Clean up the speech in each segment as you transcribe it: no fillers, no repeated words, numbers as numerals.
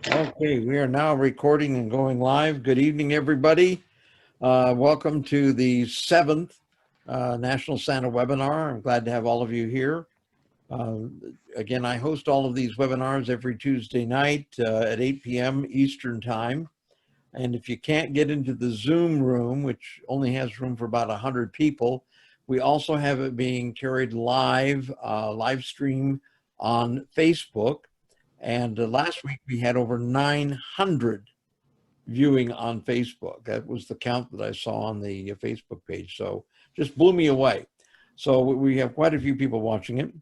Okay, we are now recording and going live. Good evening, everybody. Welcome to the seventh National Santa webinar. I'm glad to have all of you here. Uh, Again, I host all of these webinars every Tuesday night at 8 p.m. Eastern Time. And if you can't get into the Zoom room, which only has room for about 100 people, we also have it being carried live stream on Facebook. And last week we had over 900 viewing on Facebook. That was the count that I saw on the Facebook page. So just blew me away. So we have quite a few people watching it.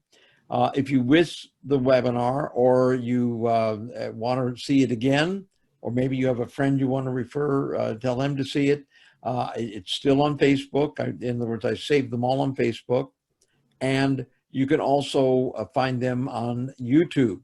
If you miss the webinar or you want to see it again, or maybe you have a friend you want to refer, tell them to see it. It's still on Facebook. In other words, I saved them all on Facebook. And you can also find them on YouTube.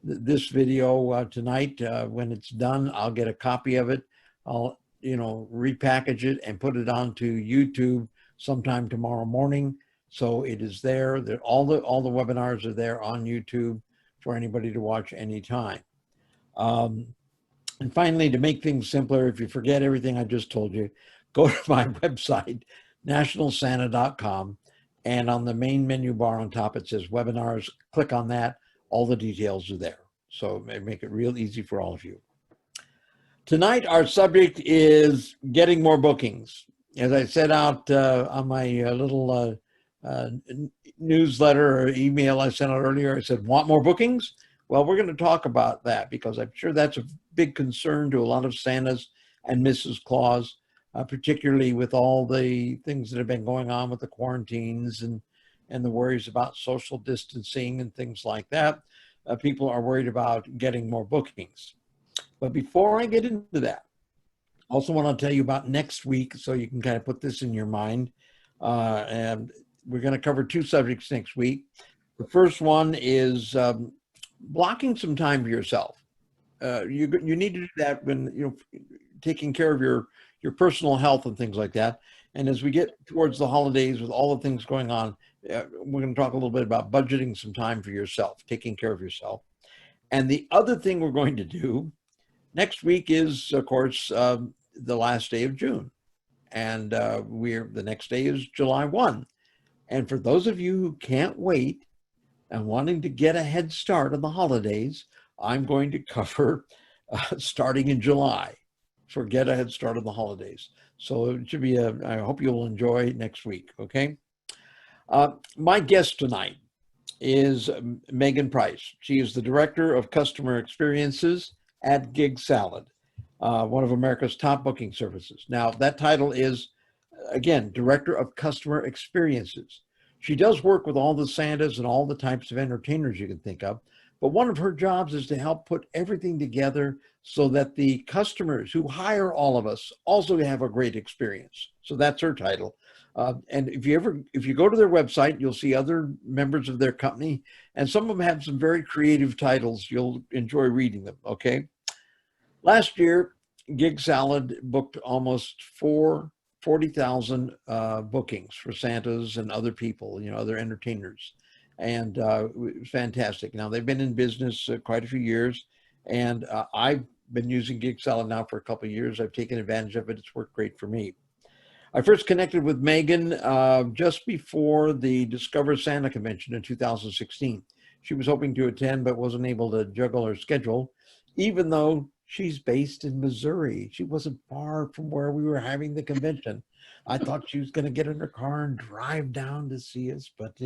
This video tonight, when it's done, I'll get a copy of it. I'll, repackage it and put it onto YouTube sometime tomorrow morning. So it is there. All the webinars are there on YouTube for anybody to watch anytime. And finally, to make things simpler, if you forget everything I just told you, go to my website, nationalsanta.com, and on the main menu bar on top, it says webinars. Click on that. All the details are there. So make it real easy for all of you. Tonight, our subject is getting more bookings. As I set out on my little newsletter or email I sent out earlier, I said, want more bookings? Well, we're going to talk about that because I'm sure that's a big concern to a lot of Santas and Mrs. Claus, particularly with all the things that have been going on with the quarantines and the worries about social distancing and things like that. People are worried about getting more bookings. But before I get into that, I also want to tell you about next week so you can kind of put this in your mind. And we're going to cover two subjects next week. The first one is blocking some time for yourself. You need to do that when taking care of your personal health and things like that. And as we get towards the holidays with all the things going on, we're going to talk a little bit about budgeting some time for yourself, taking care of yourself. And the other thing we're going to do next week is, of course, the last day of June. And the next day is July 1. And for those of you who can't wait and wanting to get a head start on the holidays, I'm going to cover starting in July for get a head start on the holidays. So it should be I hope you'll enjoy next week, okay? My guest tonight is Megan Price. She is the Director of Customer Experiences at Gig Salad, one of America's top booking services. Now, that title is, again, Director of Customer Experiences. She does work with all the Santas and all the types of entertainers you can think of, but one of her jobs is to help put everything together so that the customers who hire all of us also have a great experience. So that's her title. And if you go to their website, you'll see other members of their company, and some of them have some very creative titles. You'll enjoy reading them, okay? Last year, Gig Salad booked almost 40,000 bookings for Santas and other people, other entertainers. And it was fantastic. Now, they've been in business quite a few years, and I've been using Gig Salad now for a couple of years. I've taken advantage of it. It's worked great for me. I first connected with Megan just before the Discover Santa convention in 2016. She was hoping to attend, but wasn't able to juggle her schedule, even though she's based in Missouri. She wasn't far from where we were having the convention. I thought she was going to get in her car and drive down to see us, but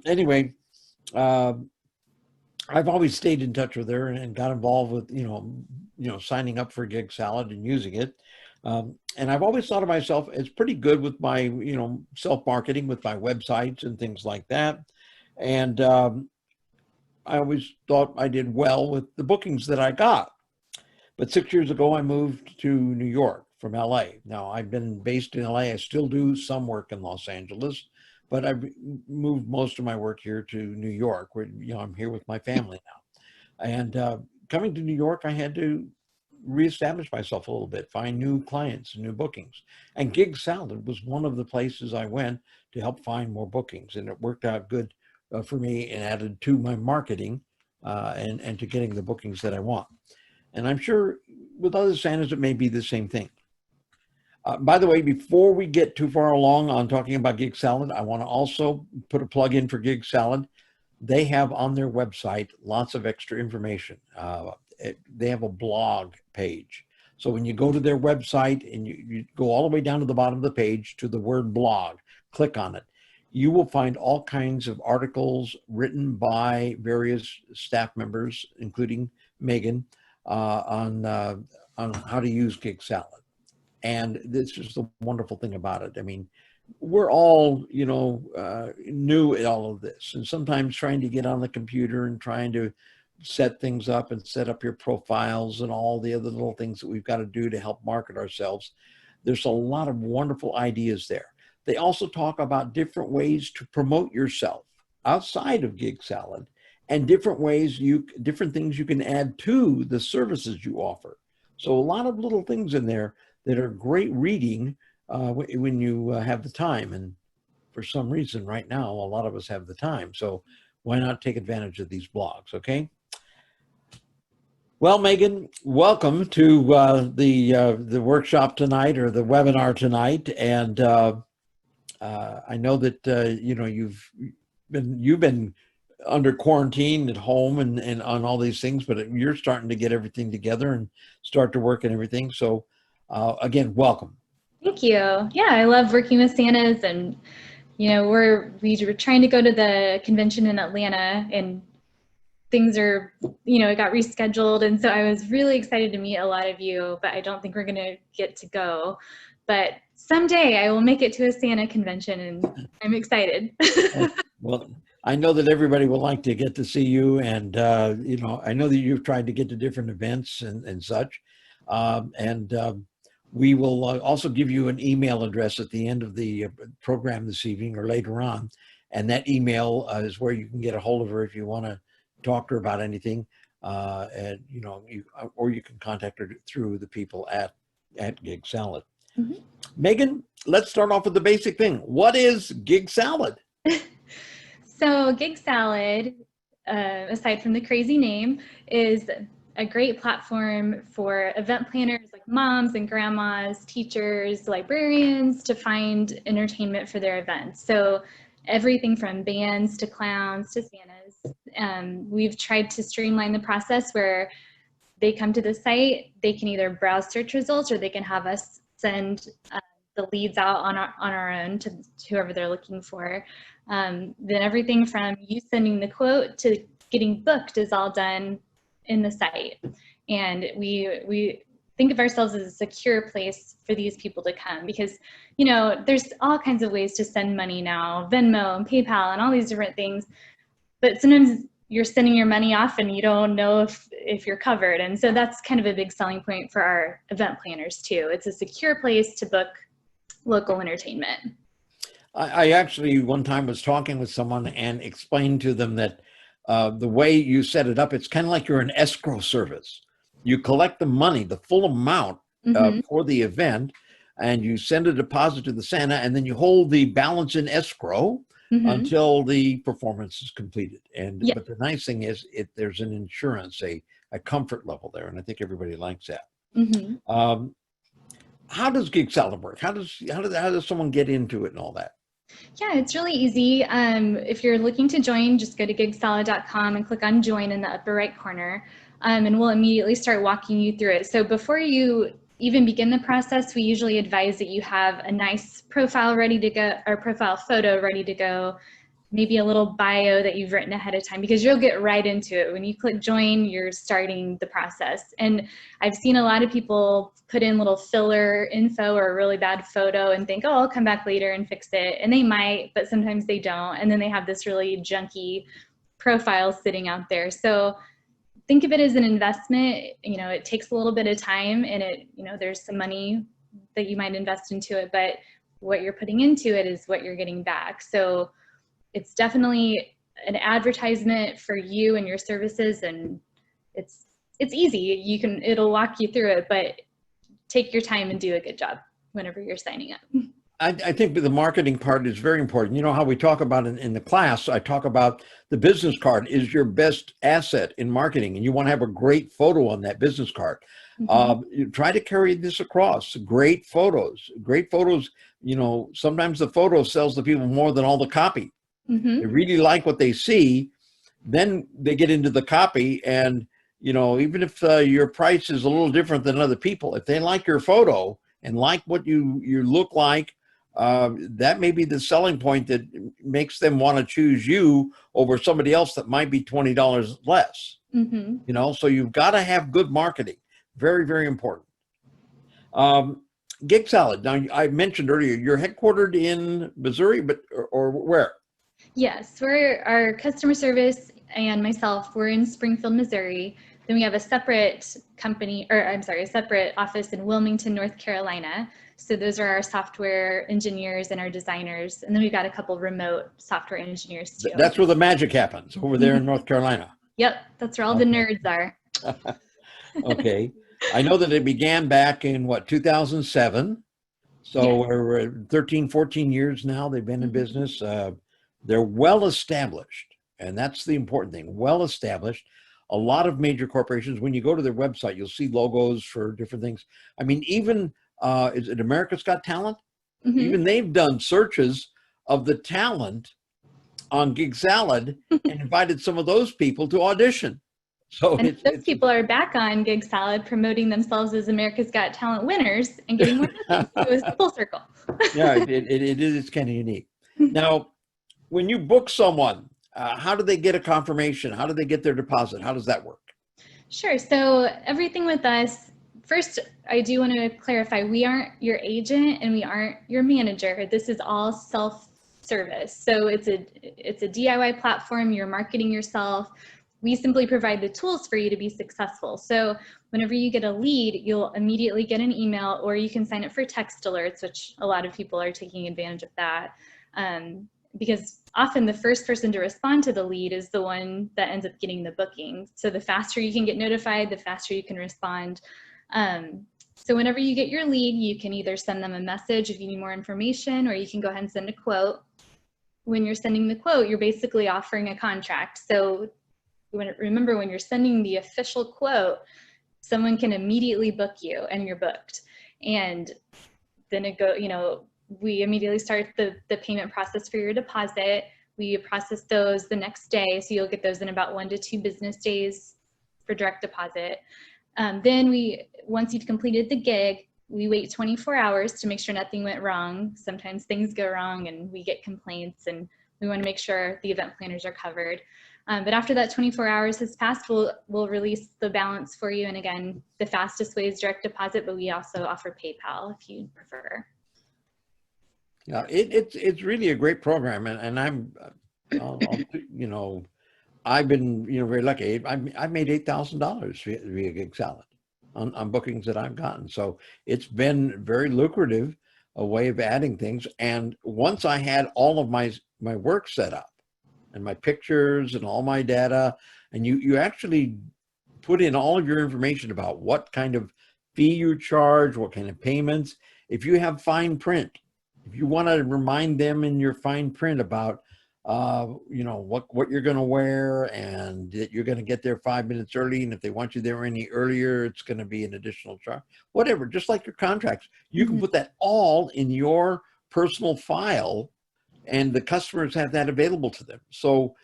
anyway, I've always stayed in touch with her and got involved with, signing up for Gig Salad and using it. And I've always thought of myself as pretty good with my, self-marketing with my websites and things like that. And I always thought I did well with the bookings that I got. But 6 years ago, I moved to New York from LA. Now, I've been based in LA. I still do some work in Los Angeles, but I've moved most of my work here to New York, where, I'm here with my family now. And coming to New York, I had to reestablish myself a little bit, find new clients and new bookings. And Gig Salad was one of the places I went to help find more bookings. And it worked out good for me and added to my marketing and to getting the bookings that I want. And I'm sure with other Santas, it may be the same thing. By the way, before we get too far along on talking about Gig Salad, I want to also put a plug in for Gig Salad. They have on their website lots of extra information. They have a blog page. So when you go to their website and you go all the way down to the bottom of the page to the word blog, click on it, you will find all kinds of articles written by various staff members, including Megan, on how to use Gig Salad. And this is the wonderful thing about it. I mean, we're all, new at all of this. And sometimes trying to get on the computer and trying to set things up and set up your profiles and all the other little things that we've got to do to help market ourselves. There's a lot of wonderful ideas there. They also talk about different ways to promote yourself outside of Gig Salad and different things you can add to the services you offer. So a lot of little things in there that are great reading when you have the time. And for some reason right now, a lot of us have the time. So why not take advantage of these blogs, okay? Well, Megan, welcome to the workshop tonight or the webinar tonight. And I know that, you've been under quarantine at home and on all these things, but you're starting to get everything together and start to work and everything. So again, welcome. Thank you. Yeah, I love working with Santas, and we were trying to go to the convention in Atlanta, and things are, it got rescheduled, and so I was really excited to meet a lot of you, but I don't think we're going to get to go. But someday I will make it to a Santa convention, and I'm excited. Well, I know that everybody will like to get to see you, and I know that you've tried to get to different events and such, we will also give you an email address at the end of the program this evening or later on. And that email is where you can get a hold of her if you want to talk to her about anything. Or you can contact her through the people at Gig Salad. Mm-hmm. Megan, let's start off with the basic thing. What is Gig Salad? So Gig Salad, aside from the crazy name, is a great platform for event planners like moms and grandmas, teachers, librarians to find entertainment for their events. So everything from bands to clowns to Santas. We've tried to streamline the process where they come to the site, they can either browse search results or they can have us send the leads out on our own to whoever they're looking for. Then everything from you sending the quote to getting booked is all done in the site. And we think of ourselves as a secure place for these people to come because, there's all kinds of ways to send money now, Venmo and PayPal and all these different things. But sometimes you're sending your money off and you don't know if you're covered. And so that's kind of a big selling point for our event planners too. It's a secure place to book local entertainment. I actually one time was talking with someone and explained to them that the way you set it up, it's kind of like you're an escrow service. You collect the money, the full amount for the event, and you send a deposit to the Santa, and then you hold the balance in escrow until the performance is completed. And but the nice thing is, there's an insurance, a comfort level there, and I think everybody likes that. How does Gig Salad work? How does someone get into it and all that? Yeah, it's really easy. If you're looking to join, just go to gigsalad.com and click on join in the upper right corner, and we'll immediately start walking you through it. So before you even begin the process, we usually advise that you have a nice profile ready to go, or profile photo ready to go, maybe a little bio that you've written ahead of time, because you'll get right into it. When you click join, you're starting the process. And I've seen a lot of people put in little filler info or a really bad photo and think, oh, I'll come back later and fix it. And they might, but sometimes they don't. And then they have this really junky profile sitting out there. So think of it as an investment. It takes a little bit of time, and there's some money that you might invest into it, but what you're putting into it is what you're getting back. So it's definitely an advertisement for you and your services, and it's easy. It'll walk you through it, but take your time and do a good job whenever you're signing up. I think the marketing part is very important. You know how we talk about in the class, I talk about the business card is your best asset in marketing, and you want to have a great photo on that business card. You try to carry this across. Great photos, great photos. You know, sometimes the photo sells the people more than all the copy. They really like what they see. Then they get into the copy, and you know, even if your price is a little different than other people, if they like your photo and like what you look like, that may be the selling point that makes them want to choose you over somebody else that might be $20 less. You know, so you've got to have good marketing. Very, very important. Gig Salad. Now, I mentioned earlier you're headquartered in Missouri, but or where? Yes, our customer service and myself, we're in Springfield, Missouri. Then we have a separate company, or I'm sorry, a separate office in Wilmington, North Carolina. So those are our software engineers and our designers. And then we've got a couple remote software engineers too. That's where the magic happens, over there in North Carolina. Yep, that's where all the nerds are. Okay. I know that it began back in what, 2007. So we're 13, 14 years now. They've been in business. They're well established. And that's the important thing. Well established. A lot of major corporations, when you go to their website, you'll see logos for different things. I mean, even, is it America's Got Talent? Even they've done searches of the talent on Gig Salad and invited some of those people to audition. So those people are back on Gig Salad promoting themselves as America's Got Talent winners and getting more bookings. So it was full circle. Yeah, it is kind of unique. Now, when you book someone, how do they get a confirmation? How do they get their deposit? How does that work? Sure. So everything with us, first, I do want to clarify, we aren't your agent and we aren't your manager. This is all self-service. So it's a DIY platform. You're marketing yourself. We simply provide the tools for you to be successful. So whenever you get a lead, you'll immediately get an email, or you can sign up for text alerts, which a lot of people are taking advantage of that. Because often the first person to respond to the lead is the one that ends up getting the booking. So the faster you can get notified, the faster you can respond. So whenever you get your lead, you can either send them a message if you need more information, or you can go ahead and send a quote. When you're sending the quote, you're basically offering a contract. So remember, when you're sending the official quote, someone can immediately book you and you're booked. And then we immediately start the payment process for your deposit. We process those the next day. So you'll get those in about 1 to 2 business days for direct deposit. Then once you've completed the gig, we wait 24 hours to make sure nothing went wrong. Sometimes things go wrong and we get complaints, and we want to make sure the event planners are covered. But after that 24 hours has passed, we'll release the balance for you. And again, the fastest way is direct deposit, but we also offer PayPal if you prefer. Yeah, it's really a great program, and I've been very lucky. I made $8,000 via Gig Salad on bookings that I've gotten. So it's been very lucrative, a way of adding things. And once I had all of my work set up and my pictures and all my data, and you actually put in all of your information about what kind of fee you charge, what kind of payments. If you have fine print, if you want to remind them in your fine print about what you're going to wear, and that you're going to get there 5 minutes early, and if they want you there any earlier, it's going to be an additional charge, whatever, just like your contracts, you can put that all in your personal file, and the customers have that available to them. So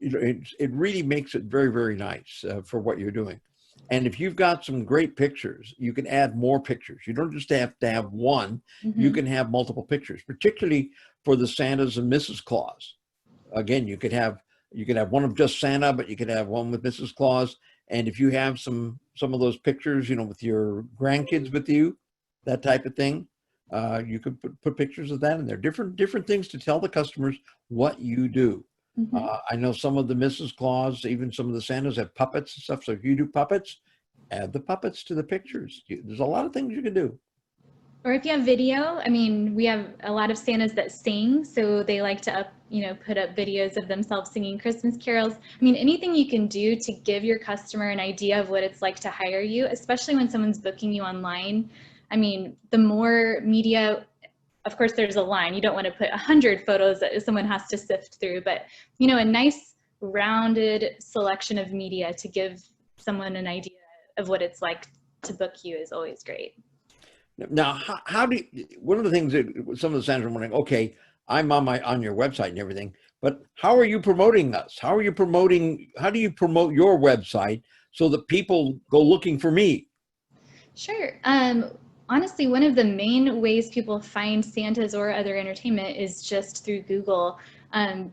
it really makes it very, very nice for what you're doing. And if you've got some great pictures, you can add more pictures. You don't just have to have one, you can have multiple pictures, particularly for the Santas and Mrs. Claus. Again, you could have one of just Santa, but you could have one with Mrs. Claus. And if you have some of those pictures, with your grandkids with you, that type of thing, you could put pictures of that in there. Different things to tell the customers what you do. I know some of the Mrs. Claus, even some of the Santas, have puppets and stuff. So if you do puppets, add the puppets to the pictures. There's a lot of things you can do. Or if you have video, I mean, we have a lot of Santas that sing, so they like to put up videos of themselves singing Christmas carols. I mean, anything you can do to give your customer an idea of what it's like to hire you, especially when someone's booking you online. I mean, the more media of course, there's a line. You don't want to put 100 photos that someone has to sift through, but, you know, a nice rounded selection of media to give someone an idea of what it's like to book you is always great. Now, how do you, one of the things that some of the centers are wondering, okay, I'm on your website and everything, but how are you promoting us? How do you promote your website so that people go looking for me? Sure. Honestly, one of the main ways people find Santas or other entertainment is just through Google.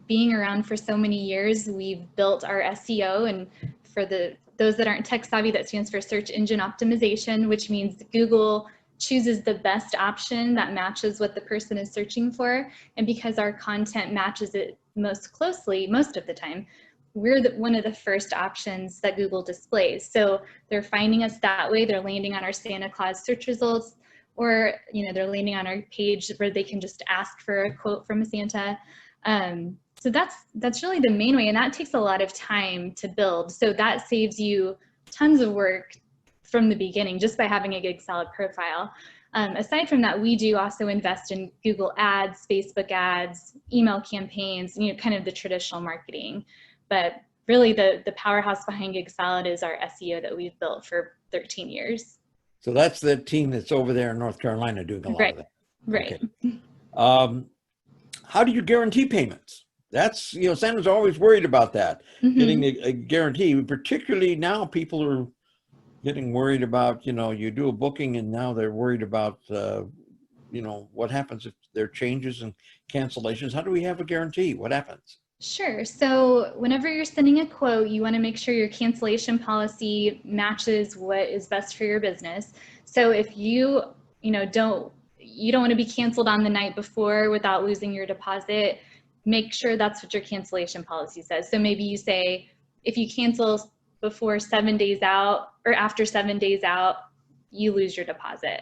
Being around for so many years, we've built our SEO, and for those that aren't tech savvy, that stands for search engine optimization, which means Google chooses the best option that matches what the person is searching for. And because our content matches it most closely, most of the time, we're one of the first options that Google displays. So they're finding us that way. They're landing on our Santa Claus search results, or, you know, they're landing on our page where they can just ask for a quote from a Santa. So that's really the main way, and that takes a lot of time to build. So that saves you tons of work from the beginning just by having a Gig Salad profile. Aside from that, we do also invest in Google ads, Facebook ads, email campaigns, you know, kind of the traditional marketing. But really the powerhouse behind Gig Salad is our SEO that we've built for 13 years. So that's the team that's over there in North Carolina doing a lot of that. Right. Okay. How do you guarantee payments? That's, you know, Santa's always worried about that, getting a guarantee. Particularly now, people are getting worried about, you know, you do a booking and now they're worried about, you know, what happens if there are changes and cancellations. How do we have a guarantee? What happens? Sure. So whenever you're sending a quote, you want to make sure your cancellation policy matches what is best for your business. So if you don't want to be canceled on the night before without losing your deposit, make sure that's what your cancellation policy says. So maybe you say, if you cancel before 7 days out or after 7 days out, you lose your deposit.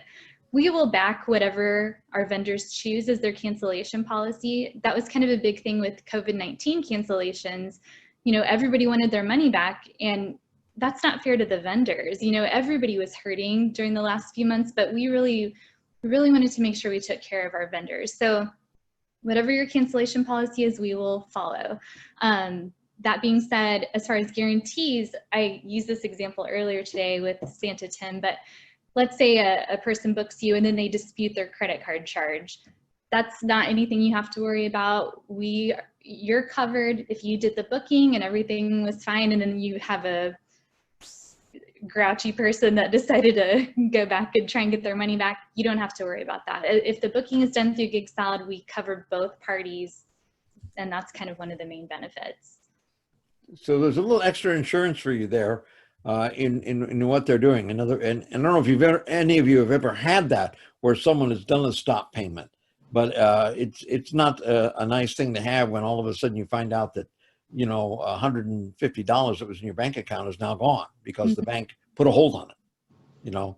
We will back whatever our vendors choose as their cancellation policy. That was kind of a big thing with COVID-19 cancellations. You know, everybody wanted their money back, and that's not fair to the vendors. You know, everybody was hurting during the last few months, but we really wanted to make sure we took care of our vendors. So whatever your cancellation policy is, we will follow. That being said, as far as guarantees, I used this example earlier today with Santa Tim, but let's say a person books you and then they dispute their credit card charge. That's not anything you have to worry about. You're covered if you did the booking and everything was fine, and then you have a grouchy person that decided to go back and try and get their money back. You don't have to worry about that. If the booking is done through Gig Salad, we cover both parties, and that's kind of one of the main benefits. So there's a little extra insurance for you there. In what they're doing. And I don't know if any of you have ever had that where someone has done a stop payment, but it's not a nice thing to have when all of a sudden you find out that, you know, $150 that was in your bank account is now gone because the bank put a hold on it. You know,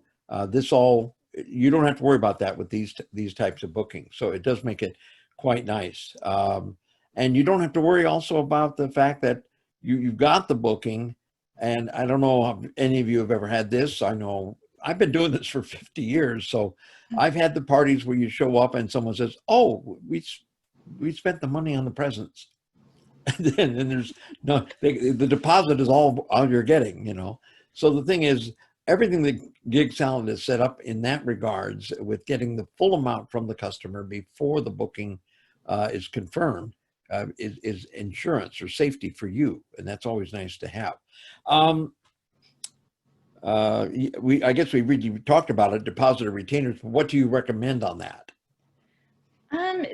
you don't have to worry about that with these types of bookings. So it does make it quite nice. And you don't have to worry also about the fact that you've got the booking. And I don't know if any of you have ever had this. I know I've been doing this for 50 years. So I've had the parties where you show up and someone says, oh, we spent the money on the presents. And then there's no, the deposit is all you're getting, you know. So the thing is, everything that Gig Salad is set up in that regards with getting the full amount from the customer before the booking is confirmed. Is insurance or safety for you, and that's always nice to have. I guess we talked about it, deposit or retainers. What do you recommend on that?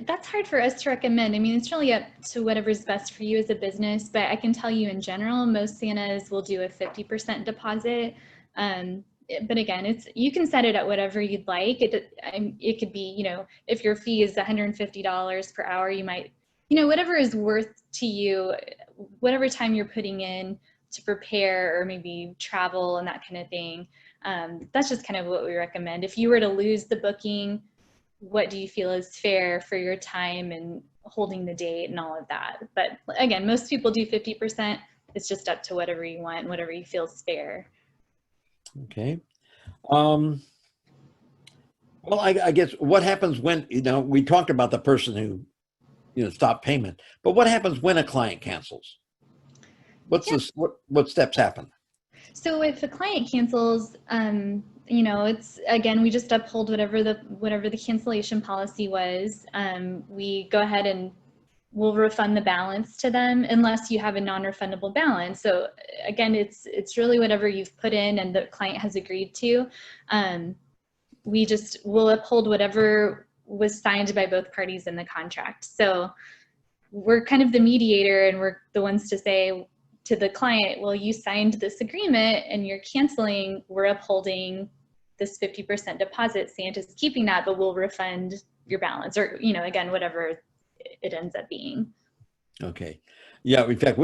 That's hard for us to recommend. I mean, it's really up to whatever's best for you as a business, but I can tell you in general, most Santas will do a 50% deposit. But again, you can set it at whatever you'd like. It could be, you know, if your fee is $150 per hour, you might, you know, whatever is worth to you, whatever time you're putting in to prepare or maybe travel and that kind of thing. That's just kind of what we recommend. If you were to lose the booking, what do you feel is fair for your time and holding the date and all of that? But again, most people do 50%. It's just up to whatever you want, whatever you feel is fair. Okay. Well, I guess what happens when, we talked about the person who, stopped payment, but what happens when a client cancels? What's Yeah. this, what steps happen? So if a client cancels, it's again, we just uphold whatever the cancellation policy was. We go ahead and we'll refund the balance to them unless you have a non-refundable balance. So again, it's really whatever you've put in and the client has agreed to. We'll uphold whatever was signed by both parties in the contract. So we're kind of the mediator, and we're the ones to say to the client, well, you signed this agreement and you're canceling, we're upholding this 50% deposit. Santa's keeping that, but we'll refund your balance, or, again, whatever it ends up being. Okay. Yeah, in fact,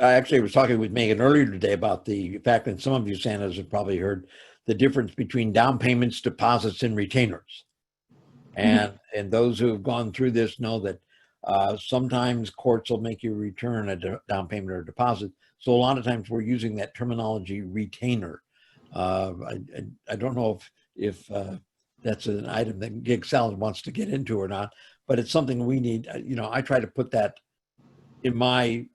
I actually was talking with Megan earlier today about the fact that some of you Santas have probably heard the difference between down payments, deposits, and retainers. And those who have gone through this know that sometimes courts will make you return a down payment or a deposit. So a lot of times we're using that terminology retainer. I don't know if that's an item that Gig Salad wants to get into or not, but it's something we need. I try to put that in my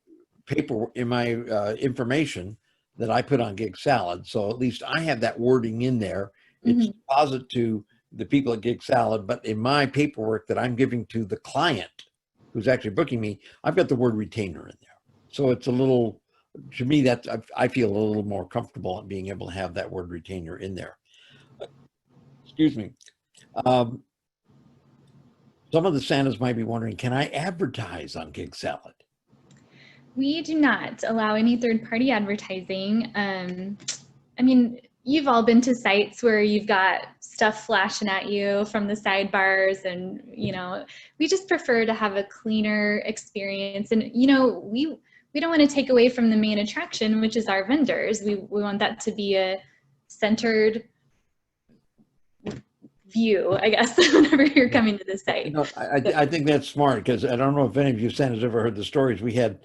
paper, in my information that I put on Gig Salad. So at least I have that wording in there. It's deposit to the people at Gig Salad, but in my paperwork that I'm giving to the client who's actually booking me, I've got the word retainer in there. So it's a little, to me, that I feel a little more comfortable in being able to have that word retainer in there. Excuse me. Some of the Santas might be wondering, can I advertise on Gig Salad? We do not allow any third-party advertising. I mean, you've all been to sites where you've got stuff flashing at you from the sidebars, and we just prefer to have a cleaner experience. And we don't want to take away from the main attraction, which is our vendors. We want that to be a centered view, I guess, whenever you're coming to the site. I think that's smart, because I don't know if any of you Santas ever heard the stories. We had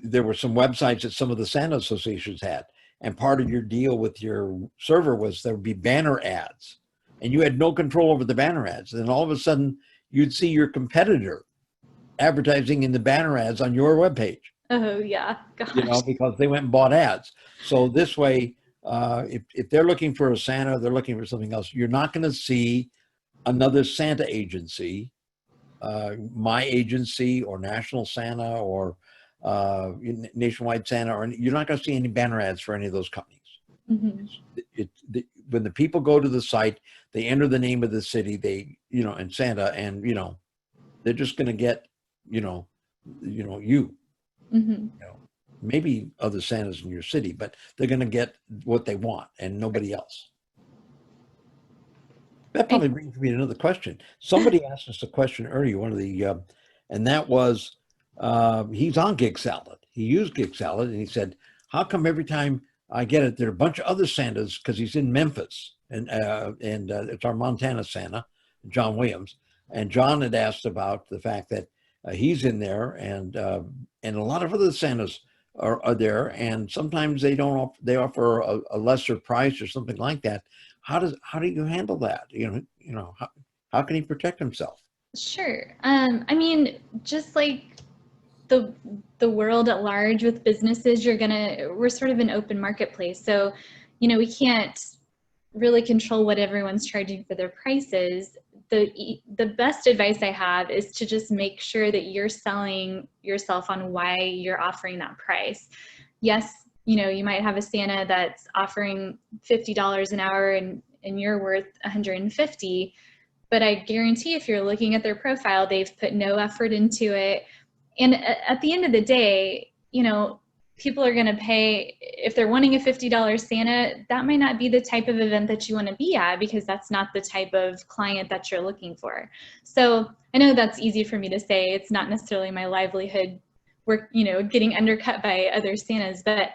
there were some websites that some of the Santa associations had, and part of your deal with your server was there would be banner ads, and you had no control over the banner ads. And then all of a sudden you'd see your competitor advertising in the banner ads on your webpage. Oh yeah, gosh. Because they went and bought ads. So this way, if they're looking for a Santa, they're looking for something else, you're not going to see another Santa agency, my agency or National Santa or Nationwide Santa, or you're not going to see any banner ads for any of those companies. When the people go to the site, they enter the name of the city, and Santa, and they're just going to get you. Maybe other Santas in your city, but they're going to get what they want and nobody else. That probably brings me to another question. Somebody asked us a question earlier, and that was, he's on Gig Salad. He used Gig Salad, and he said, how come every time I get it, there are a bunch of other Santas, because he's in Memphis, and it's our Montana Santa, John Williams. And John had asked about the fact that he's in there, and a lot of other Santas are there, and sometimes they offer a lesser price or something like that. How do you handle that? How can he protect himself? Sure. I mean, just like the world at large with businesses, we're sort of an open marketplace. So, we can't really control what everyone's charging for their prices. The best advice I have is to just make sure that you're selling yourself on why you're offering that price. Yes, you might have a Santa that's offering $50 an hour and you're worth $150, but I guarantee if you're looking at their profile, they've put no effort into it. And at the end of the day, people are going to pay. If they're wanting a $50 Santa, that might not be the type of event that you want to be at, because that's not the type of client that you're looking for. So I know that's easy for me to say. It's not necessarily my livelihood work, getting undercut by other Santas, but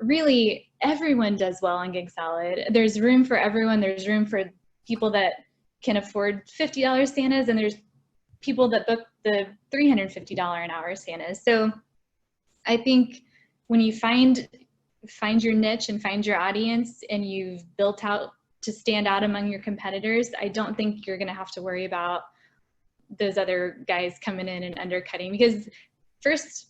really everyone does well on Gig Salad. There's room for everyone. There's room for people that can afford $50 Santas, and there's people that book the $350 an hour Santas. So I think when you find your niche and find your audience, and you've built out to stand out among your competitors, I don't think you're going to have to worry about those other guys coming in and undercutting, because first,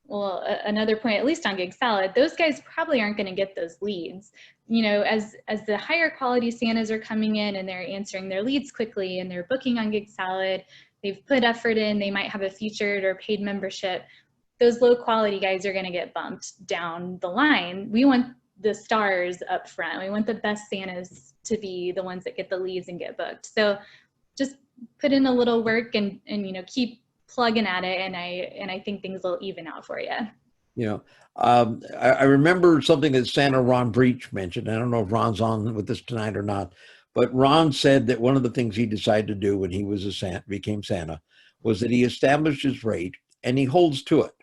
well, another point, at least on Gig Salad, those guys probably aren't going to get those leads. You know, as the higher quality Santas are coming in and they're answering their leads quickly and they're booking on Gig Salad, they've put effort in, they might have a featured or paid membership. Those low quality guys are going to get bumped down the line. We want the stars up front. We want the best Santas to be the ones that get the leads and get booked. So just put in a little work and you know, keep plugging at it, and I think things will even out for you. You know, I remember something that Santa Ron Breach mentioned. I don't know if Ron's on with us tonight or not, but Ron said that one of the things he decided to do when he was became Santa was that he established his rate and he holds to it.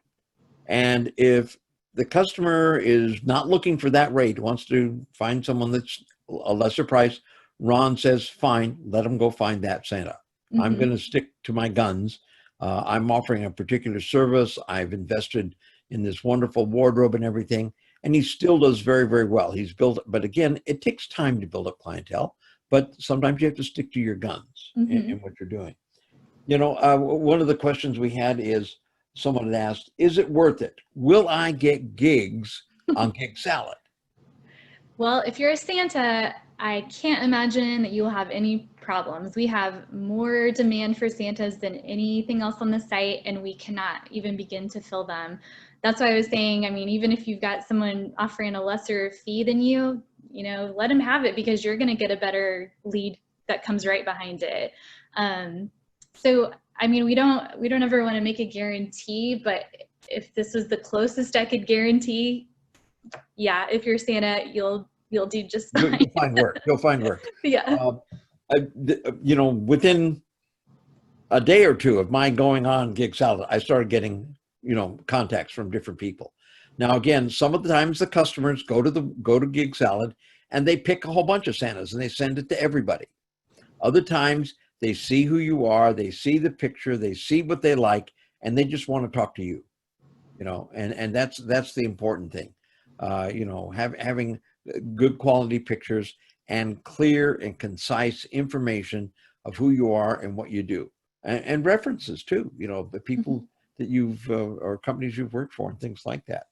And if the customer is not looking for that rate, wants to find someone that's a lesser price, Ron says, fine, let them go find that Santa. Mm-hmm. I'm going to stick to my guns. I'm offering a particular service. I've invested in this wonderful wardrobe and everything. And he still does very, very well. He's built, but again, it takes time to build up clientele, but sometimes you have to stick to your guns in what you're doing. You know, one of the questions we had is, someone had asked, is it worth it? Will I get gigs on Gig Salad? Well, if you're a Santa, I can't imagine that you'll have any problems. We have more demand for Santas than anything else on the site, and we cannot even begin to fill them. That's why I was saying, I mean, even if you've got someone offering a lesser fee than you, you know, let them have it, because you're going to get a better lead that comes right behind it. So, I mean, we don't ever want to make a guarantee, but if this was the closest I could guarantee, yeah, if you're Santa, you'll do just fine. You'll find work. You'll find work. Yeah. You know, within a day or two of my going on Gig Salad, I started getting, you know, contacts from different people. Now, again, some of the times the customers go to Gig Salad and they pick a whole bunch of Santas and they send it to everybody. Other times they see who you are, they see the picture, they see what they like, and they just want to talk to you. You know, and that's the important thing. You know, having good quality pictures and clear and concise information of who you are and what you do, and references too. You know, the people that you've or companies you've worked for and things like that.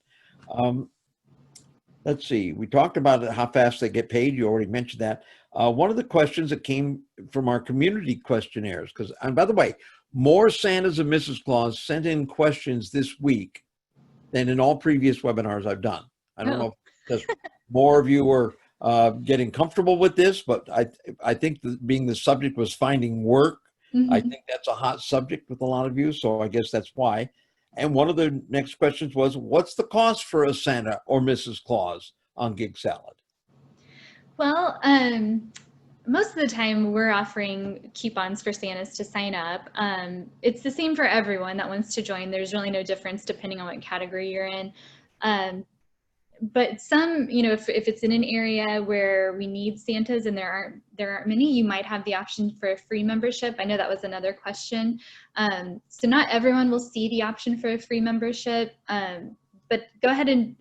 Let's see. We talked about how fast they get paid. You already mentioned that. One of the questions that came from our community questionnaires, and by the way, more Santas and Mrs. Claus sent in questions this week than in all previous webinars I've done. I don't know if because more of you were getting comfortable with this, but I think being the subject was finding work, I think that's a hot subject with a lot of you, so I guess that's why. And one of the next questions was, what's the cost for a Santa or Mrs. Claus on Gig Salad? Well, most of the time we're offering coupons for Santas to sign up. It's the same for everyone that wants to join. There's really no difference depending on what category you're in. But some, you know, if it's in an area where we need Santas and there aren't many, you might have the option for a free membership. I know that was another question. So not everyone will see the option for a free membership, but go ahead and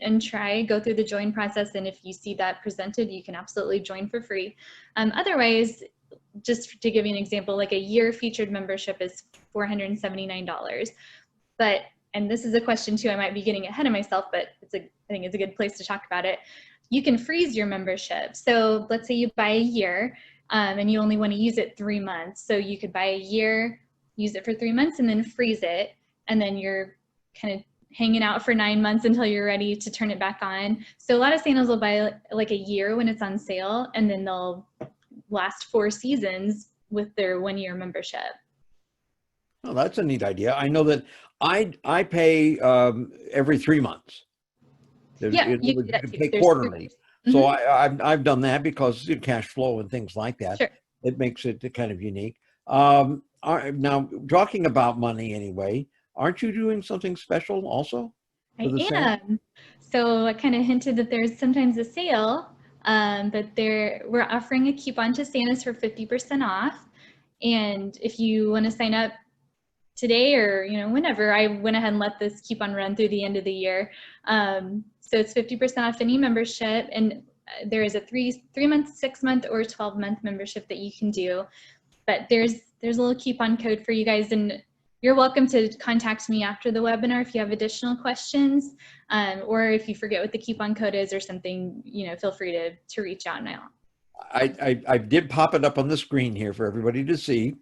go through the join process. And if you see that presented, you can absolutely join for free. Otherwise, just to give you an example, like a year featured membership is $479. And this is a question too, I might be getting ahead of myself, but I think it's a good place to talk about it. You can freeze your membership. So let's say you buy a year and you only want to use it 3 months. So you could buy a year, use it for 3 months, and then freeze it. And then you're kind of hanging out for 9 months until you're ready to turn it back on. So a lot of Santas will buy like a year when it's on sale, and then they'll last 4 seasons with their 1-year membership. Oh, that's a neat idea. I know that I pay every 3 months. Yeah, you can pay quarterly. So I've done that because of cash flow and things like that. Sure. It makes it kind of unique. Now, talking about money anyway, aren't you doing something special also? I am. So I kind of hinted that there's sometimes a sale, but we're offering a coupon to Santas for 50% off. And if you want to sign up today or, you know, whenever, I went ahead and let this coupon run through the end of the year. So it's 50% off any membership. And there is a 3-month, 6-month, or 12-month membership that you can do. But there's a little coupon code for you guys, and you're welcome to contact me after the webinar if you have additional questions, or if you forget what the coupon code is or something, you know, feel free to reach out now. I did pop it up on the screen here for everybody to see,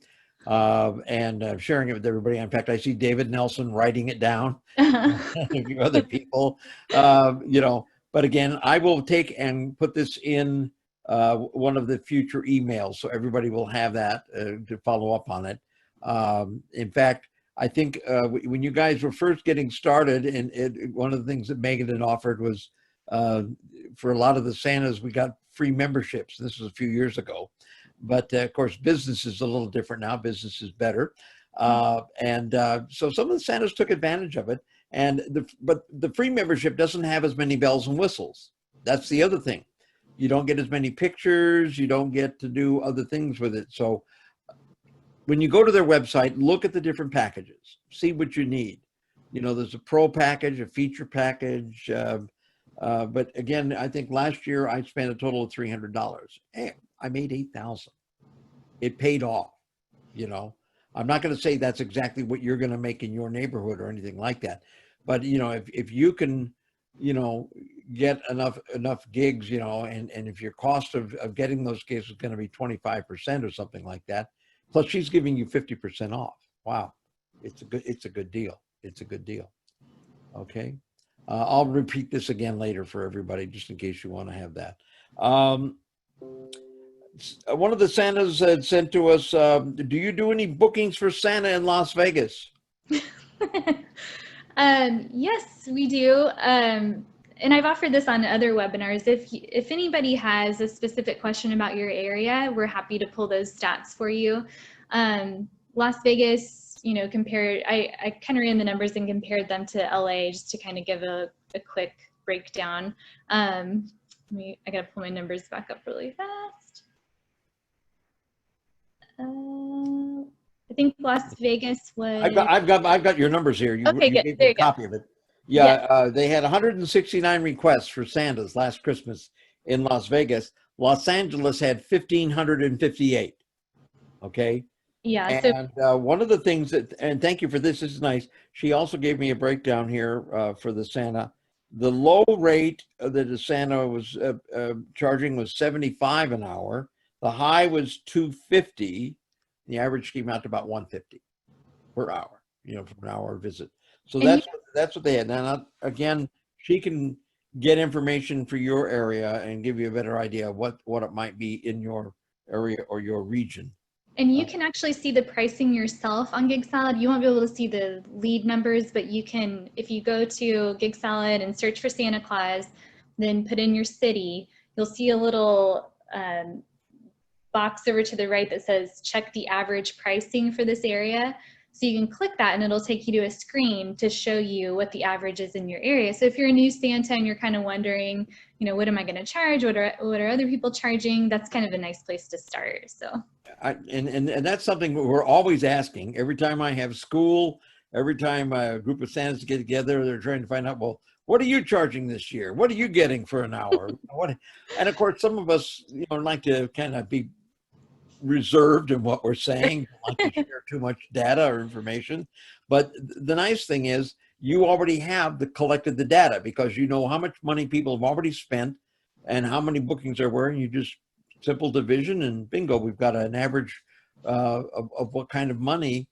and sharing it with everybody. In fact, I see David Nelson writing it down, a few other people, you know, but again, I will take and put this in one of the future emails, so everybody will have that to follow up on it. In fact, I think when you guys were first getting started, and one of the things that Megan had offered was for a lot of the Santas, we got free memberships. This was a few years ago, but of course, business is a little different now. Business is better, and so some of the Santas took advantage of it. But the free membership doesn't have as many bells and whistles. That's the other thing. You don't get as many pictures. You don't get to do other things with it. So when you go to their website, look at the different packages, see what you need. You know, there's a pro package, a feature package. But again, I think last year I spent a total of $300. Hey, I made $8,000. It paid off. You know, I'm not going to say that's exactly what you're going to make in your neighborhood or anything like that. But, you know, if you can, you know, get enough gigs, you know, and if your cost of getting those gigs is going to be 25% or something like that, plus she's giving you 50% off. Wow. It's a good deal. It's a good deal. Okay. I'll repeat this again later for everybody, just in case you want to have that. One of the Santas had sent to us, do you do any bookings for Santa in Las Vegas? Yes, we do. And I've offered this on other webinars. If anybody has a specific question about your area, we're happy to pull those stats for you. Las Vegas, you know, I kind of ran the numbers and compared them to LA just to kind of give a quick breakdown. I gotta pull my numbers back up really fast. I think Las Vegas was. I've got your numbers here. Okay, you good. gave There me you a copy of it. Yeah, yes. They had 169 requests for Santas last Christmas in Las Vegas. Los Angeles had 1,558. Okay. Yeah. And one of the things that, and thank you for this, this is nice. She also gave me a breakdown here for the Santa. The low rate that the Santa was charging was $75 an hour. The high was $250. The average came out to about $150 per hour, you know, for an hour visit. So that's what they had. Now, again, she can get information for your area and give you a better idea of what it might be in your area or your region. And you can actually see the pricing yourself on Gig Salad. You won't be able to see the lead numbers, but you can, if you go to Gig Salad and search for Santa Claus, then put in your city, you'll see a little box over to the right that says check the average pricing for this area. So you can click that and it'll take you to a screen to show you what the average is in your area. So if you're a new Santa and you're kind of wondering, you know, what am I going to charge? What are other people charging? That's kind of a nice place to start. So. And that's something we're always asking. Every time I have school, every time a group of Santas get together, they're trying to find out, well, what are you charging this year? What are you getting for an hour? And of course, some of us, you know, like to kind of be reserved in what we're saying, don't like to share too much data or information. But the nice thing is you already have collected the data because you know how much money people have already spent and how many bookings there were, and you just simple division and bingo, we've got an average of what kind of money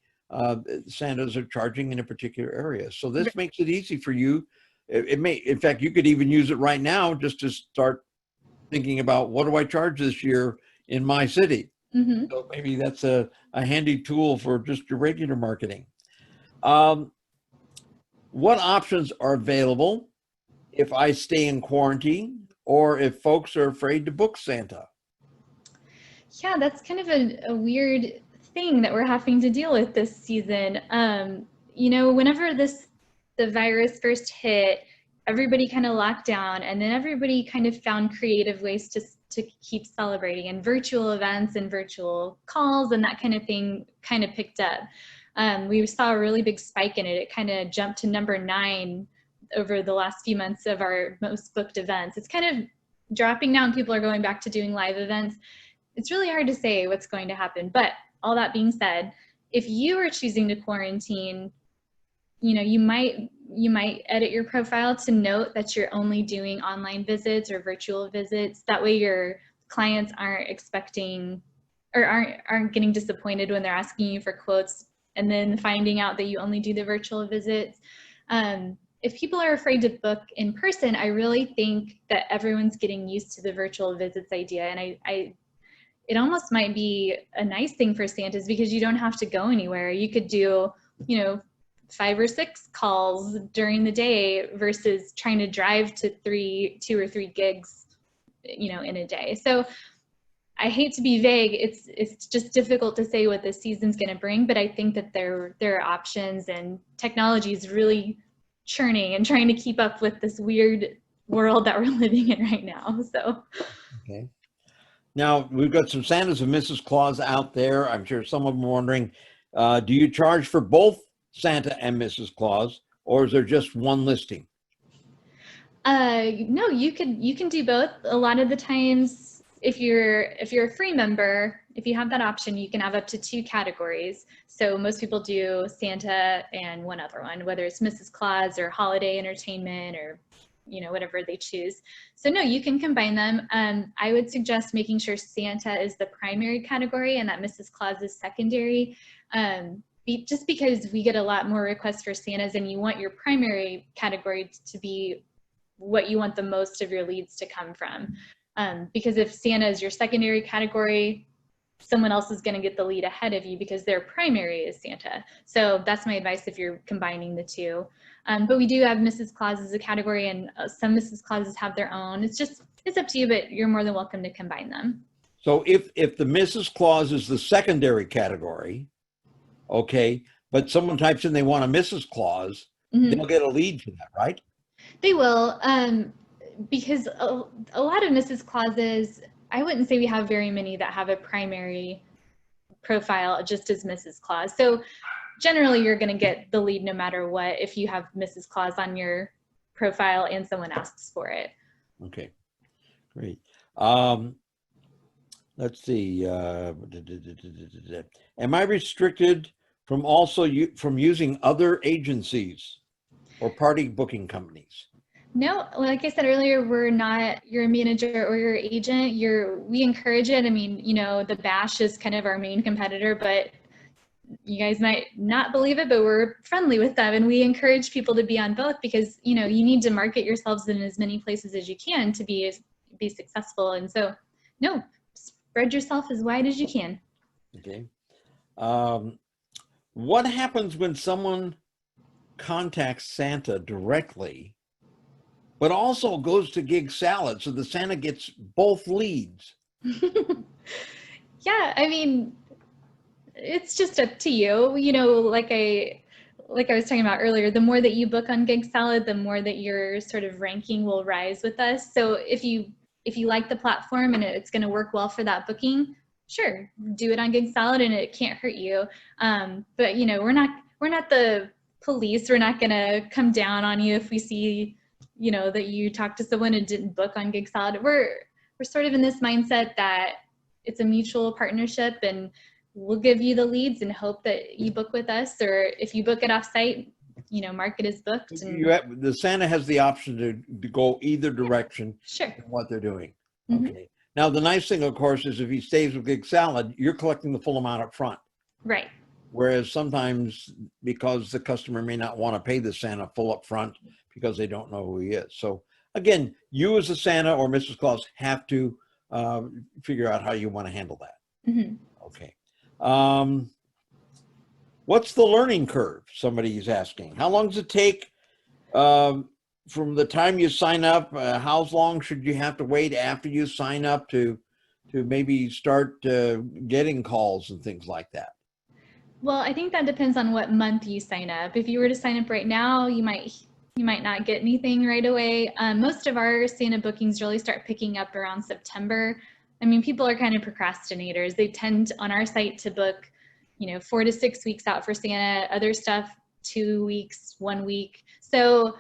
Santas are charging in a particular area. So this makes it easy for you. It may, in fact, you could even use it right now just to start thinking about what do I charge this year in my city. Mm-hmm. So maybe that's a handy tool for just your regular marketing. What options are available if I stay in quarantine or if folks are afraid to book Santa? Yeah, that's kind of a weird thing that we're having to deal with this season. You know, whenever the virus first hit, everybody kind of locked down, and then everybody kind of found creative ways to keep celebrating, and virtual events and virtual calls and that kind of thing kind of picked up. We saw a really big spike in it. It kind of jumped to number 9 over the last few months of our most booked events. It's kind of dropping down, people are going back to doing live events. It's really hard to say what's going to happen. But all that being said, if you are choosing to quarantine, you know, you might edit your profile to note that you're only doing online visits or virtual visits. That way your clients aren't expecting or aren't getting disappointed when they're asking you for quotes and then finding out that you only do the virtual visits. If people are afraid to book in person, I really think that everyone's getting used to the virtual visits idea. And it almost might be a nice thing for Santas because you don't have to go anywhere. You could do, you know, 5 or 6 calls during the day versus trying to drive to 2 or 3 gigs, you know, in a day. So I hate to be vague. It's just difficult to say what this season's going to bring, but I think that there are options, and technology is really churning and trying to keep up with this weird world that we're living in right now. So, okay. Now we've got some Santas and Mrs. Claus out there. I'm sure some of them are wondering, do you charge for both Santa and Mrs. Claus, or is there just one listing? No, you can do both. A lot of the times, if you're a free member, if you have that option, you can have up to 2 categories. So most people do Santa and one other one, whether it's Mrs. Claus or holiday entertainment or, you know, whatever they choose. So no, you can combine them. I would suggest making sure Santa is the primary category and that Mrs. Claus is secondary. Just because we get a lot more requests for Santas, and you want your primary category to be what you want the most of your leads to come from. Because if Santa is your secondary category, someone else is going to get the lead ahead of you because their primary is Santa. So that's my advice if you're combining the 2. But we do have Mrs. Claus as a category, and some Mrs. Clauses have their own. It's up to you, but you're more than welcome to combine them. So if the Mrs. Claus is the secondary category, okay, but someone types in they want a Mrs. Claus, they'll get a lead for that, right? They will, because a lot of Mrs. Clauses, I wouldn't say we have very many that have a primary profile just as Mrs. Claus. So generally you're going to get the lead no matter what if you have Mrs. Claus on your profile and someone asks for it. Okay, great. Let's see. Am I restricted from from using other agencies or party booking companies? No, like I said earlier, we're not your manager or your agent. We encourage it. I mean, you know, the Bash is kind of our main competitor, but you guys might not believe it, but we're friendly with them, and we encourage people to be on both because, you know, you need to market yourselves in as many places as you can to be successful. And so, no, spread yourself as wide as you can. Okay. What happens when someone contacts Santa directly, but also goes to Gig Salad, so the Santa gets both leads? Yeah, I mean, it's just up to you. You know, like I was talking about earlier, the more that you book on Gig Salad, the more that your sort of ranking will rise with us. So if you like the platform and it's going to work well for that booking, sure, do it on Gig Salad and it can't hurt you. But you know, we're not the police. We're not going to come down on you if we see, you know, that you talked to someone and didn't book on Gig Salad. We're sort of in this mindset that it's a mutual partnership, and we'll give you the leads and hope that you book with us, or if you book it off site, you know, market is booked. And The Santa has the option to go either direction. Sure. In what they're doing. Mm-hmm. Okay. Now, the nice thing, of course, is if he stays with Gig Salad, you're collecting the full amount up front. Right. Whereas sometimes, because the customer may not want to pay the Santa full up front because they don't know who he is. So again, you as a Santa or Mrs. Claus have to figure out how you want to handle that. Mm-hmm. Okay. What's the learning curve? Somebody is asking. How long does it take from the time you sign up? How long should you have to wait after you sign up to maybe start getting calls and things like that? Well, I think that depends on what month you sign up. If you were to sign up right now, you might not get anything right away. Most of our Santa bookings really start picking up around September. I mean, people are kind of procrastinators. They tend on our site to book, you know, 4 to 6 weeks out for Santa, other stuff 2 weeks, 1 week. So,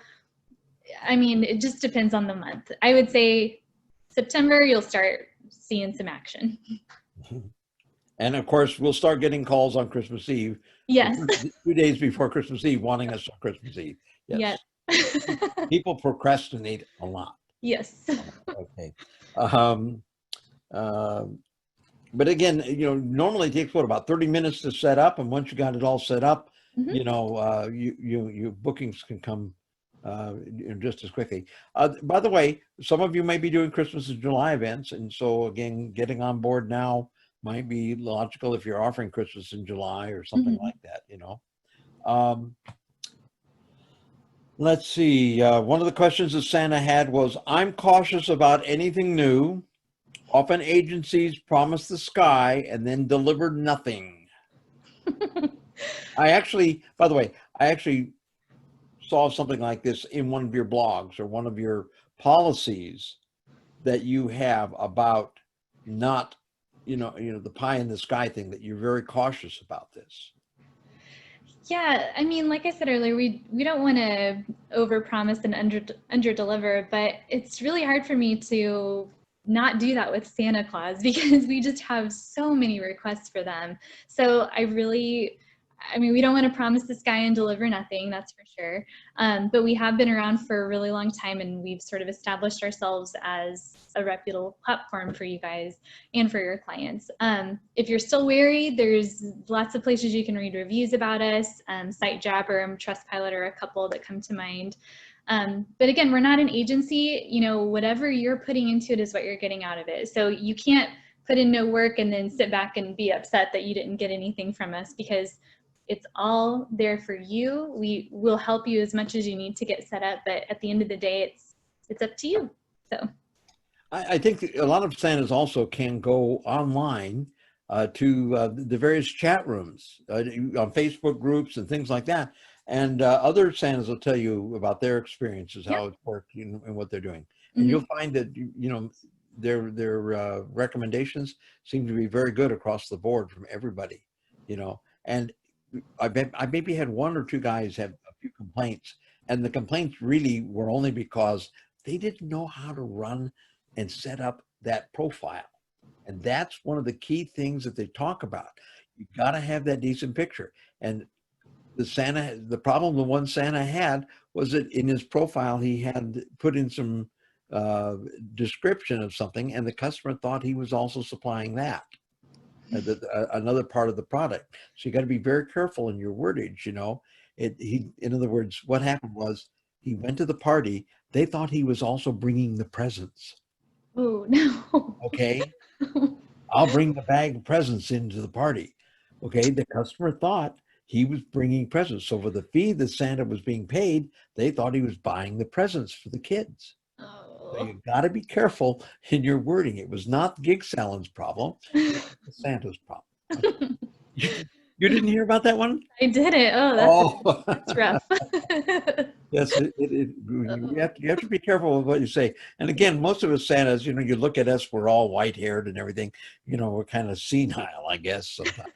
I mean, it just depends on the month. I would say September, you'll start seeing some action. And of course, we'll start getting calls on Christmas Eve. Yes. 2 days before Christmas Eve, wanting us on Christmas Eve. Yes. Yes. People procrastinate a lot. Yes. Okay. Um, uh, but again, normally it takes about 30 minutes to set up, and once you got it all set up, you bookings can come just as quickly. By the way, some of you may be doing Christmas in July events, and so again, getting on board now might be logical if you're offering Christmas in July or something like that. Let's see. One of the questions that Santa had was, I'm cautious about anything new. Often agencies promise the sky and then deliver nothing. By the way, I actually saw something like this in one of your blogs or one of your policies that you have about not, the pie in the sky thing, that you're very cautious about this. Yeah, I mean, like I said earlier, we don't want to overpromise and under deliver, but it's really hard for me to not do that with Santa Claus because we just have so many requests for them. So we don't want to promise the sky and deliver nothing, that's for sure. But we have been around for a really long time, and we've sort of established ourselves as a reputable platform for you guys and for your clients. If you're still wary, there's lots of places you can read reviews about us. SiteJabber and Trustpilot are a couple that come to mind. But again, we're not an agency. Whatever you're putting into it is what you're getting out of it. So you can't put in no work and then sit back and be upset that you didn't get anything from us, because it's all there for you. We will help you as much as you need to get set up, but at the end of the day, it's up to you. So I think a lot of Santas also can go online to the various chat rooms on Facebook groups and things like that. And other Santas will tell you about their experiences, how it's worked, and what they're doing. And you'll find that, their recommendations seem to be very good across the board from everybody, and I maybe had one or two guys have a few complaints, and the complaints really were only because they didn't know how to run and set up that profile. And that's one of the key things that they talk about. You got to have that decent picture. And the problem the one Santa had was that in his profile, he had put in some description of something, and the customer thought he was also supplying that. Another part of the product. So you got to be very careful in your wordage. In other words, what happened was he went to the party. They thought he was also bringing the presents. Oh, no. Okay. I'll bring the bag of presents into the party. Okay. The customer thought he was bringing presents. So for the fee that Santa was being paid, they thought he was buying the presents for the kids. So you got to be careful in your wording. It was not Gig Salon's problem. It was Santa's problem. You didn't hear about that one? I didn't. Oh, that's rough. Yes, you have to be careful with what you say. And again, most of us Santas, you look at us, we're all white-haired and everything. We're kind of senile, I guess, sometimes.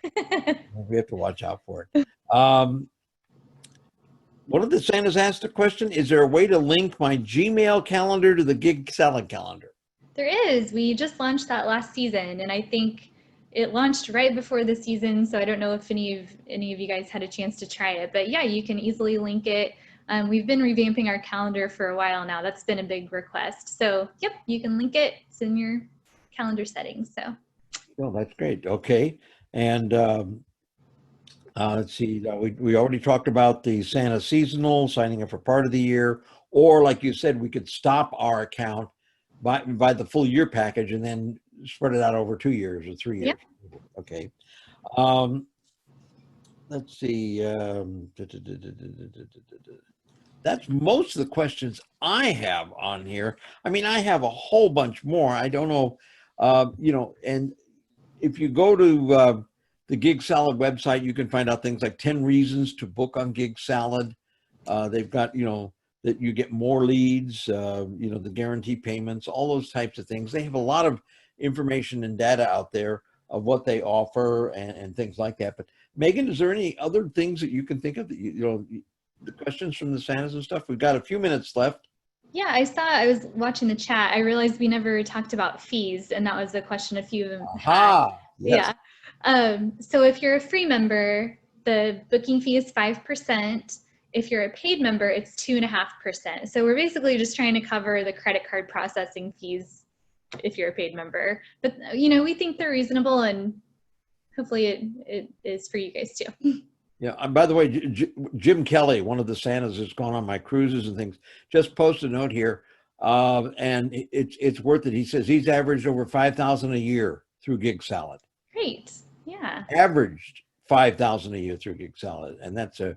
We have to watch out for it. One of the Santas asked a question, is there a way to link my Gmail calendar to the Gig Salad calendar? There is. We just launched that last season, and I think it launched right before the season, so I don't know if any of you guys had a chance to try it. But yeah, you can easily link it. We've been revamping our calendar for a while now. That's been a big request. So yep, you can link it. It's in your calendar settings. So. Well, that's great. Okay. And let's see, we already talked about the Santa seasonal, signing up for part of the year, or like you said, we could stop our account by the full year package and then spread it out over 2 years or 3 years. Yep. Okay. Let's see. That's most of the questions I have on here. I mean, I have a whole bunch more. I don't know, and if you go to the Gig Salad website, you can find out things like 10 reasons to book on Gig Salad. They've got, that you get more leads, the guarantee payments, all those types of things. They have a lot of information and data out there of what they offer and things like that. But Megan, is there any other things that you can think of that, the questions from the Santas and stuff? We've got a few minutes left. Yeah, I was watching the chat. I realized we never talked about fees, and that was a question a few of them had. Aha, yes. Yeah. So if you're a free member, the booking fee is 5%. If you're a paid member, it's 2.5%. So we're basically just trying to cover the credit card processing fees if you're a paid member. But we think they're reasonable, and hopefully it is for you guys too. Yeah. And by the way, Jim Kelly, one of the Santas that's gone on my cruises and things, just posted a note here, and it's worth it. He says he's averaged over 5,000 a year through Gig Salad. Great. Yeah. Averaged 5,000 a year through Gig Salad, and that's a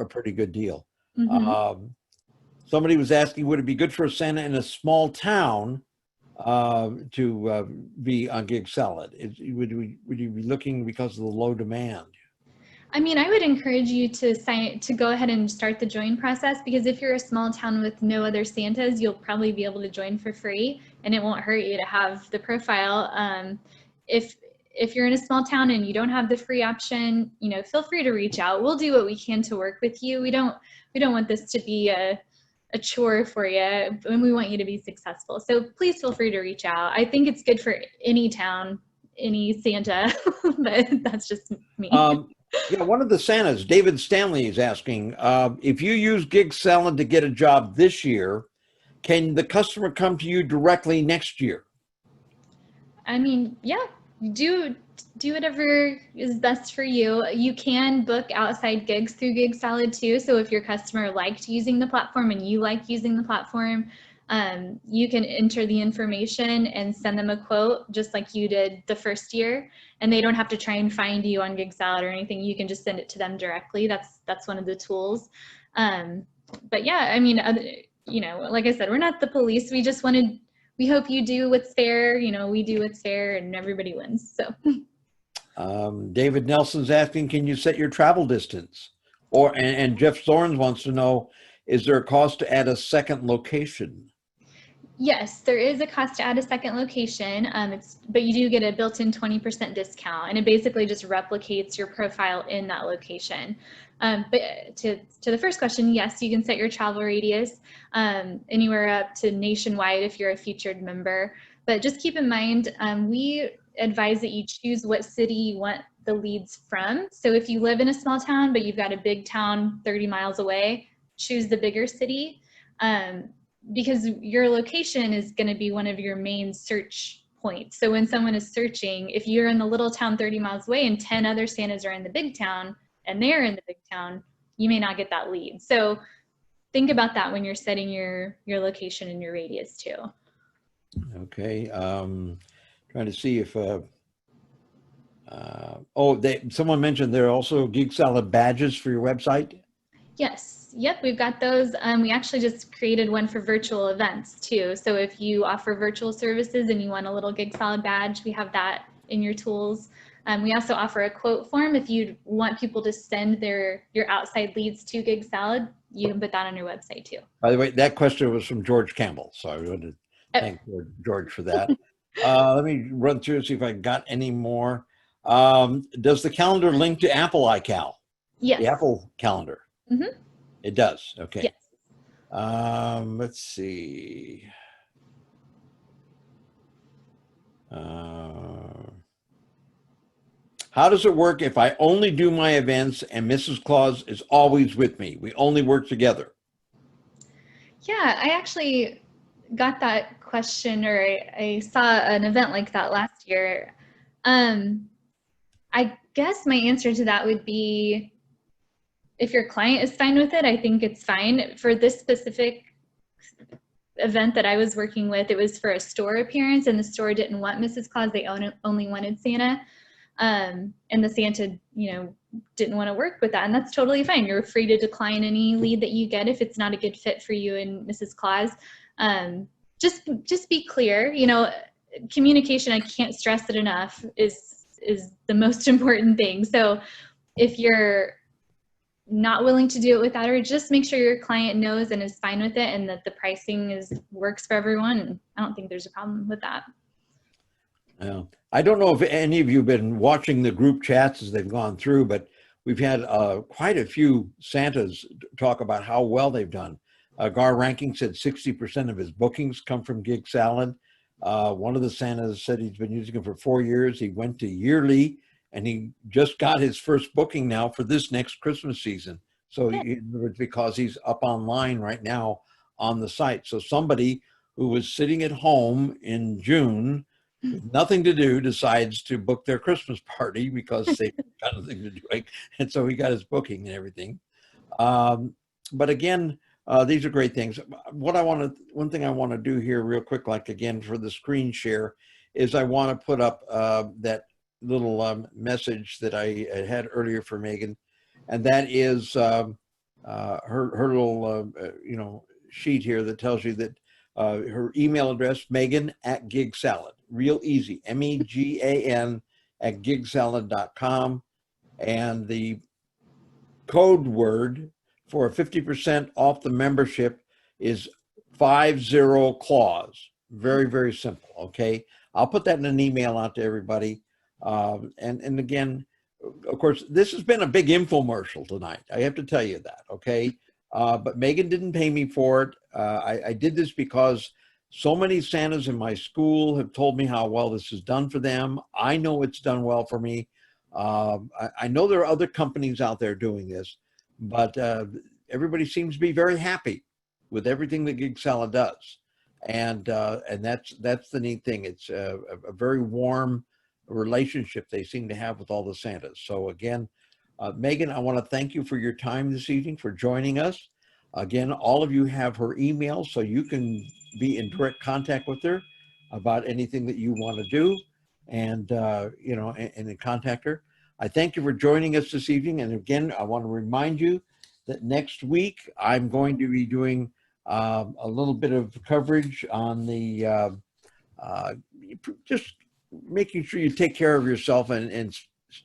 pretty good deal. Mm-hmm. Somebody was asking, would it be good for a Santa in a small town to be on Gig Salad? Would you be looking because of the low demand? I mean, I would encourage you to go ahead and start the join process, because if you're a small town with no other Santas, you'll probably be able to join for free, and it won't hurt you to have the profile. If you're in a small town and you don't have the free option, feel free to reach out. We'll do what we can to work with you. We don't want this to be a chore for you, and we want you to be successful. So please feel free to reach out. I think it's good for any town, any Santa, but that's just me. Yeah, one of the Santas, David Stanley, is asking, if you use Gig Salad to get a job this year, can the customer come to you directly next year? I mean, yeah, do whatever is best for you. You can book outside gigs through Gig Salad too. So if your customer liked using the platform and you like using the platform, you can enter the information and send them a quote just like you did the first year, and they don't have to try and find you on Gig Salad or anything. You can just send it to them directly. That's one of the tools. But yeah, I mean, like I said, we're not the police. We hope you do what's fair. We do what's fair, and everybody wins. So. David Nelson's asking, can you set your travel distance? And Jeff Thorns wants to know, is there a cost to add a second location? Yes, there is a cost to add a second location, but you do get a built-in 20% discount, and it basically just replicates your profile in that location. But to the first question, yes, you can set your travel radius anywhere up to nationwide if you're a featured member. But just keep in mind, we advise that you choose what city you want the leads from. So if you live in a small town, but you've got a big town 30 miles away, choose the bigger city. Because your location is going to be one of your main search points. So when someone is searching, if you're in the little town 30 miles away and 10 other Santas are in the big town and they're in the big town, you may not get that lead. So think about that when you're setting your location and your radius too. Okay. Trying to see if, someone mentioned there are also Gig Salad badges for your website. Yes. Yep, we've got those. We actually just created one for virtual events too. So if you offer virtual services and you want a little Gig Salad badge, we have that in your tools. We also offer a quote form. If you want people to send your outside leads to Gig Salad, you can put that on your website too. By the way, that question was from George Campbell, so I want to thank George for that. Let me run through and see if I got any more. Does the calendar link to Apple iCal? Yes. The Apple calendar. Mm-hmm. It does. Okay. Yes. Let's see. How does it work if I only do my events and Mrs. Claus is always with me? We only work together. Yeah, I actually got that question, or I saw an event like that last year. I guess my answer to that would be, if your client is fine with it, I think it's fine. For this specific event that I was working with, it was for a store appearance, and the store didn't want Mrs. Claus. They only wanted Santa. And the Santa, didn't want to work with that. And that's totally fine. You're free to decline any lead that you get if it's not a good fit for you and Mrs. Claus. Just be clear. Communication, I can't stress it enough, is the most important thing. So if you're not willing to do it without her, just make sure your client knows and is fine with it, and that the pricing works for everyone. And I don't think there's a problem with that. I don't know if any of you have been watching the group chats as they've gone through, but we've had quite a few Santas talk about how well they've done. Gar Ranking said 60% of his bookings come from Gig Salad. One of the Santas said he's been using it for 4 years. He went to yearly, and he just got his first booking now for this next Christmas season. So in other words, because he's up online right now on the site. So somebody who was sitting at home in June with nothing to do decides to book their Christmas party because they got nothing to do. And so he got his booking and everything. But again, these are great things. One thing I want to do here real quick, like again for the screen share, is I want to put up that little message that I had earlier for Megan, and that is her little sheet here that tells you that her email address, Megan@Gig Salad, real easy, MEGAN @gigsalad.com, and the code word for 50% off the membership is 50 Claus. Very, very simple. Okay. I'll put that in an email out to everybody. And again, of course, this has been a big infomercial tonight. I have to tell you that. Okay. But Megan didn't pay me for it. I did this because so many Santas in my school have told me how well this is done for them. I know it's done well for me. I know there are other companies out there doing this, but everybody seems to be very happy with everything that Gig Salad does, and that's the neat thing. It's a very warm relationship they seem to have with all the Santas. So again, Megan, I want to thank you for your time this evening, for joining us. Again, all of you have her email, so you can be in direct contact with her about anything that you want to do, and and contact her. I thank you for joining us this evening. And again, I want to remind you that next week I'm going to be doing a little bit of coverage on the just making sure you take care of yourself and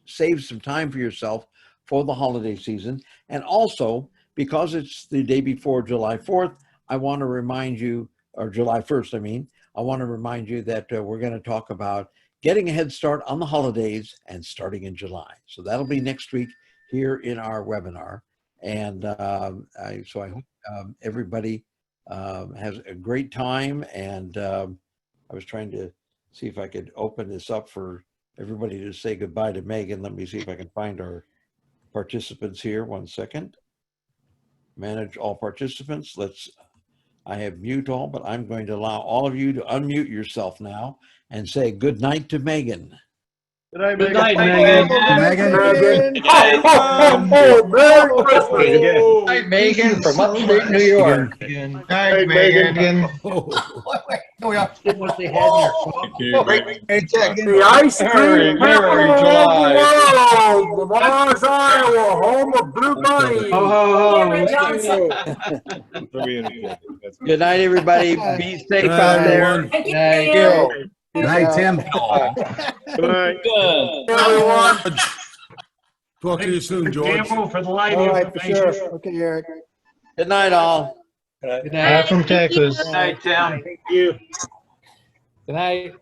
save some time for yourself for the holiday season. And also, because it's the day before July 4th, I want to remind you, or July 1st, I mean, I want to remind you that we're going to talk about getting a head start on the holidays and starting in July. So that'll be next week here in our webinar. And I hope everybody has a great time. And I was trying to see if I could open this up for everybody to say goodbye to Megan. Let me see if I can find our participants here. 1 second. Manage all participants. I have mute all, but I'm going to allow all of you to unmute yourself now and say good night to Megan. Good night, Megan. Megan. Oh, Merry Christmas. Hi, Megan from upstate New York. Good night, Megan. Get what they had in your coffee. The ice cream Merry capital July. of the world, Mars, Iowa, home of Blue Bunny. Good night, everybody. Be safe out there. Thank you. Thank you. Good night, Tim. Good. Everyone. Talk to you soon, George. Example for the light All right, for information. sure. Okay, Eric. Good night, all. Good night from Texas. Good night, Tim. Thank you. Good night.